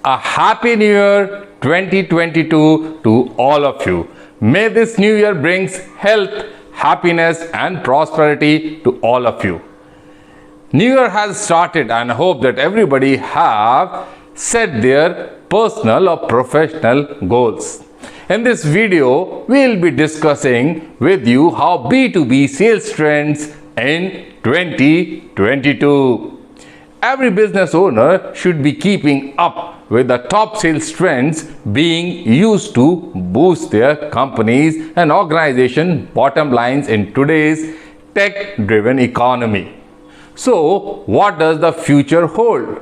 A happy new year 2022 to all of you. May this new year brings health, happiness and prosperity to all of you. New year has started and I hope that everybody have set their personal or professional goals. In this video, we will be discussing with you how B2B sales trends in 2022. Every business owner should be keeping up with the top sales trends being used to boost their companies and organization bottom lines in today's tech-driven economy. So, what does the future hold?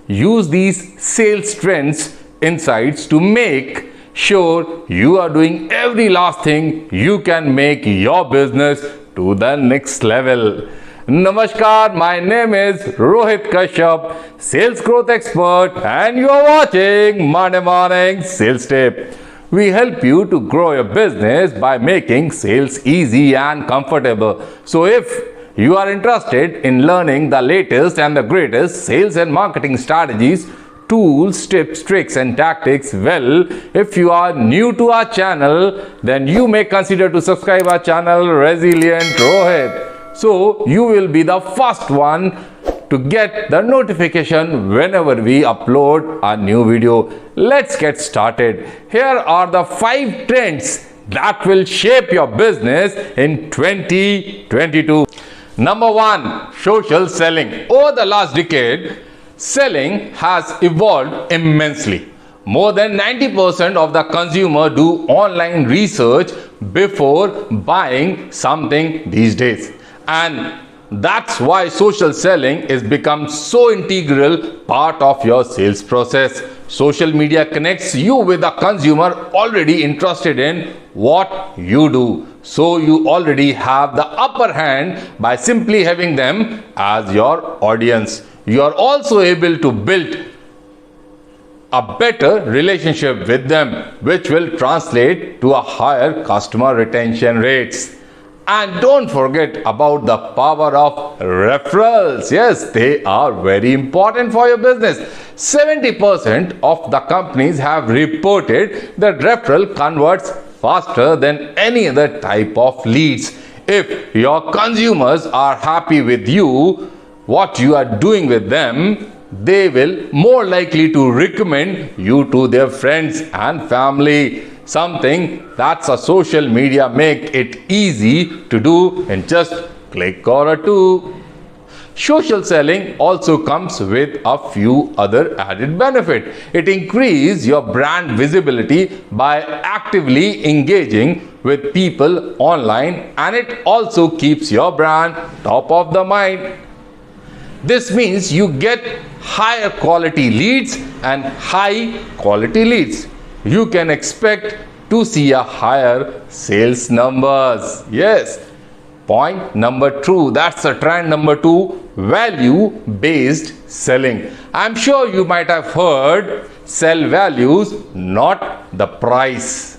Use these sales trends insights to make sure you are doing every last thing you can make your business to the next level. Namaskar, my name is Rohit Kashyap, sales growth expert, and you are watching Monday Morning Sales Tip. We help you to grow your business by making sales easy and comfortable. So if you are interested in learning the latest and the greatest sales and marketing strategies, tools, tips, tricks and tactics, well, if you are new to our channel, then you may consider to subscribe our channel Resilient Rohit. So you will be the first one to get the notification whenever we upload a new video. Let's get started. Here are the 5 trends that will shape your business in 2022. Number 1, social selling. Over the last decade, selling has evolved immensely. More than 90% of the consumer do online research before buying something these days. And that's why social selling is become so integral part of your sales process. Social media connects you with a consumer already interested in what you do. So you already have the upper hand by simply having them as your audience. You are also able to build a better relationship with them, which will translate to a higher customer retention rates. And don't forget about the power of referrals. Yes, they are very important for your business. 70% of the companies have reported that referral converts faster than any other type of leads. If your consumers are happy with you, what you are doing with them, they will more likely to recommend you to their friends and family. Something that's a social media make it easy to do in just click or two. Social selling also comes with a few other added benefits. It increases your brand visibility by actively engaging with people online, and it also keeps your brand top of the mind. This means you get higher quality leads and high quality leads. You can expect to see a higher sales numbers. Yes. Point number 2, that's a trend number 2, value based selling. I'm sure you might have heard sell values, not the price.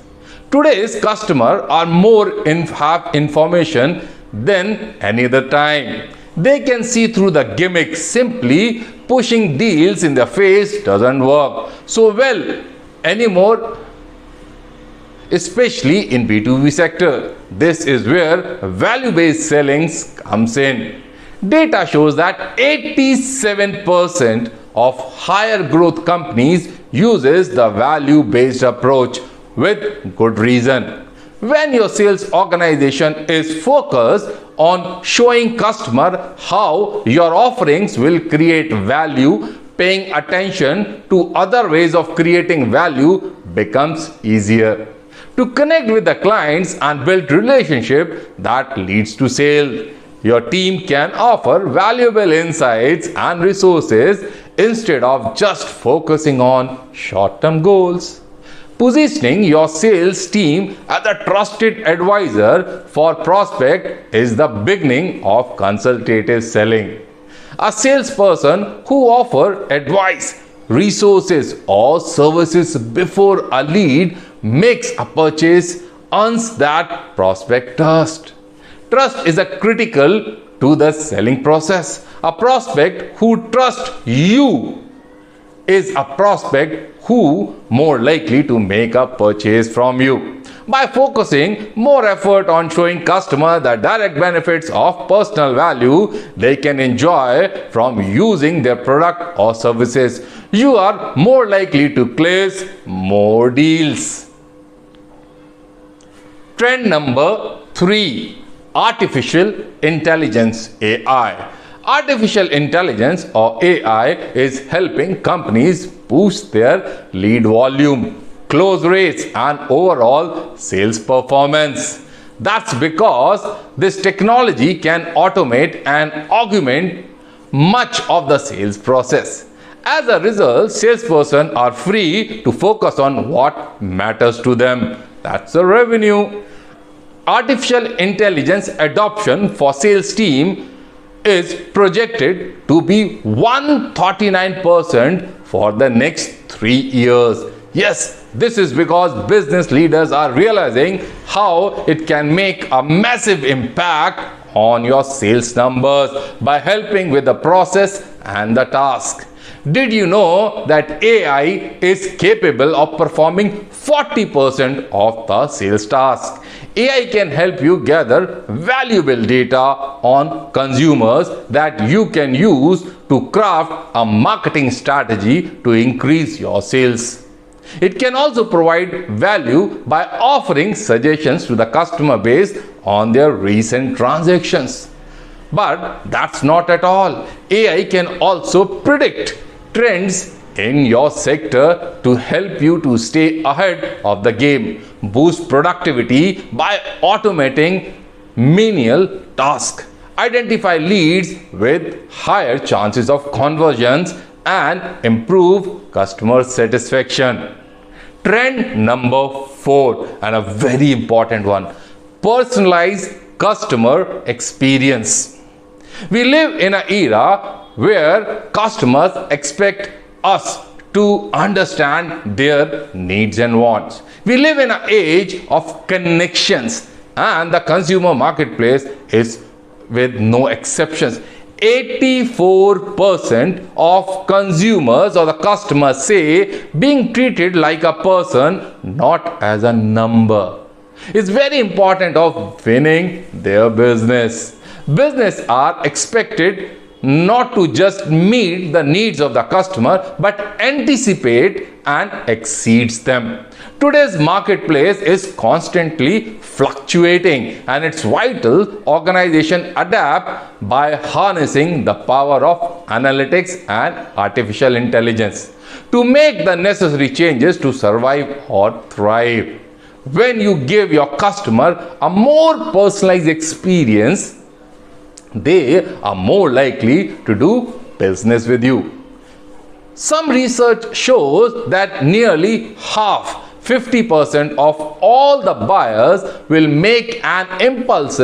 Today's customer are have information than any other time. They can see through the gimmicks. Simply pushing deals in their face doesn't work so well anymore, especially in B2B sector. This is where value-based selling comes in. Data shows that 87% of higher growth companies uses the value-based approach with good reason. When your sales organization is focused on showing customer how your offerings will create value, paying attention to other ways of creating value becomes easier. To connect with the clients and build relationship that leads to sale, your team can offer valuable insights and resources instead of just focusing on short-term goals. Positioning your sales team as a trusted advisor for prospect is the beginning of consultative selling. A salesperson who offers advice, resources or services before a lead makes a purchase, earns that prospect trust. Trust is a critical to the selling process. A prospect who trusts you is a prospect who more likely to make a purchase from you. By focusing more effort on showing customers the direct benefits of personal value they can enjoy from using their product or services, you are more likely to close more deals. Trend number 3. Artificial Intelligence, AI. Artificial intelligence or AI is helping companies boost their lead volume, close rates and overall sales performance. That's because this technology can automate and augment much of the sales process. As a result, salespersons are free to focus on what matters to them. That's the revenue. Artificial intelligence adoption for sales team is projected to be 139% for the next 3 years. Yes, this is because business leaders are realizing how it can make a massive impact on your sales numbers by helping with the process and the task. Did you know that AI is capable of performing 40% of the sales task? AI can help you gather valuable data on consumers that you can use to craft a marketing strategy to increase your sales. It can also provide value by offering suggestions to the customer based on their recent transactions. But that's not at all. AI can also predict trends in your sector to help you to stay ahead of the game, boost productivity by automating menial tasks, identify leads with higher chances of conversions, and improve customer satisfaction. Trend number 4, and a very important one: personalized customer experience. We live in an era where customers expect us to understand their needs and wants. We live in an age of connections, and the consumer marketplace is with no exceptions. 84% of consumers or the customers say being treated like a person, not as a number, is very important of winning their business. Business are expected not to just meet the needs of the customer but anticipate and exceeds them. Today's marketplace is constantly fluctuating, and it's vital organizations adapt by harnessing the power of analytics and artificial intelligence to make the necessary changes to survive or thrive. When you give your customer a more personalized experience, they are more likely to do business with you. Some research shows that nearly half, 50% of all the buyers will make an impulse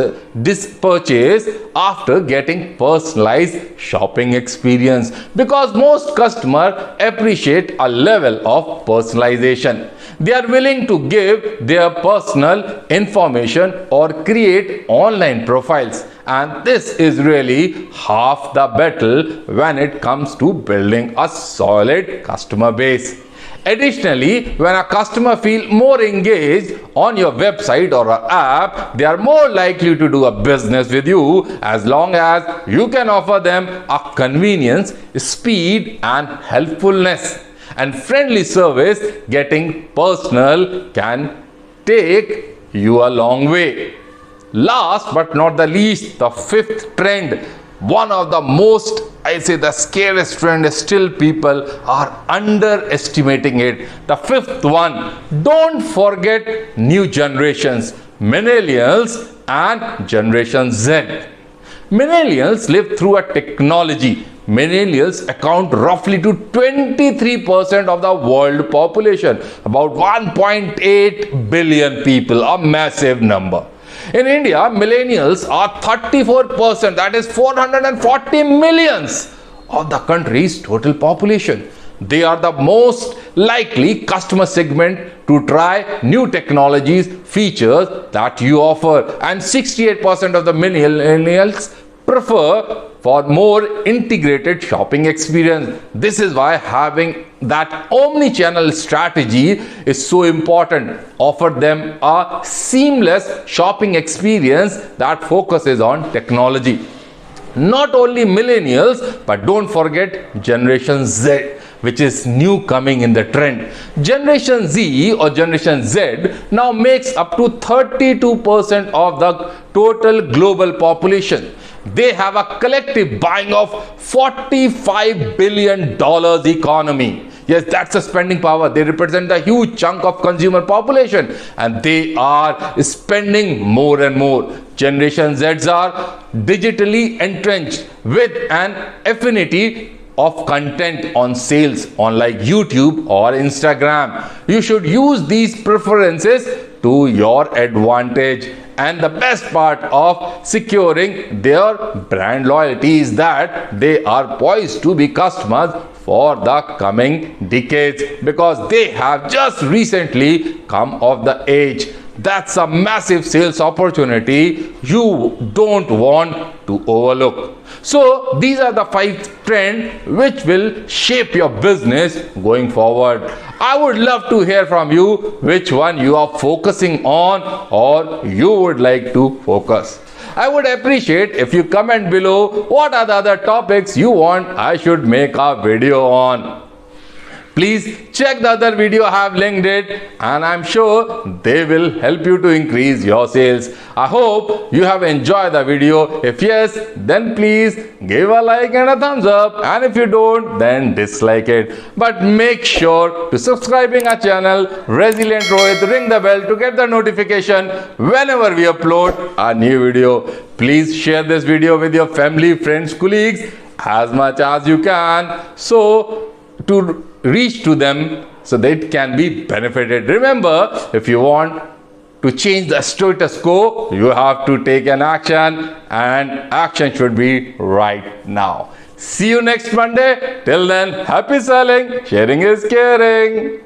purchase after getting personalized shopping experience, because most customers appreciate a level of personalization. They are willing to give their personal information or create online profiles, and this is really half the battle when it comes to building a solid customer base. Additionally, when a customer feels more engaged on your website or an app, they are more likely to do a business with you, as long as you can offer them a convenience, speed and helpfulness. And friendly service. Getting personal can take you a long way. Last but not the least, the 5th trend, one of the most, I say the scariest trend, is still people are underestimating it. The 5th one: don't forget new generations, millennials and Generation Z. Millennials live through a technology. Millennials account roughly to 23% of the world population, about 1.8 billion people, a massive number. In India, millennials are 34%, that is 440 millions of the country's total population. They are the most likely customer segment to try new technologies, features that you offer, and 68% of the millennials prefer for more integrated shopping experience. This is why having that omni-channel strategy is so important. Offer them a seamless shopping experience that focuses on technology. Not only millennials, but don't forget Generation Z, which is new coming in the trend. Generation Z or Generation Z now makes up to 32% of the total global population. They have a collective buying of $45 billion economy. Yes, that's a spending power. They represent a huge chunk of consumer population and they are spending more and more. Generation Zs are digitally entrenched with an affinity of content on sales on like YouTube or Instagram. You should use these preferences to your advantage. And the best part of securing their brand loyalty is that they are poised to be customers for the coming decades because they have just recently come of the age. That's a massive sales opportunity you don't want to overlook. So these are the 5 trends which will shape your business going forward. I would love to hear from you which one you are focusing on or you would like to focus. I would appreciate if you comment below what are the other topics you want I should make a video on. Please check the other video I have linked it and I'm sure they will help you to increase your sales. I hope you have enjoyed the video. If yes, then please give a like and a thumbs up, and if you don't, then dislike it. But make sure to subscribing our channel Resilient Rohit, ring the bell to get the notification whenever we upload a new video. Please share this video with your family, friends, colleagues as much as you can so to reach to them so they can be benefited. Remember, if you want to change the status quo, you have to take an action, and action should be right now. See you next Monday. Till then, happy selling. Sharing is caring.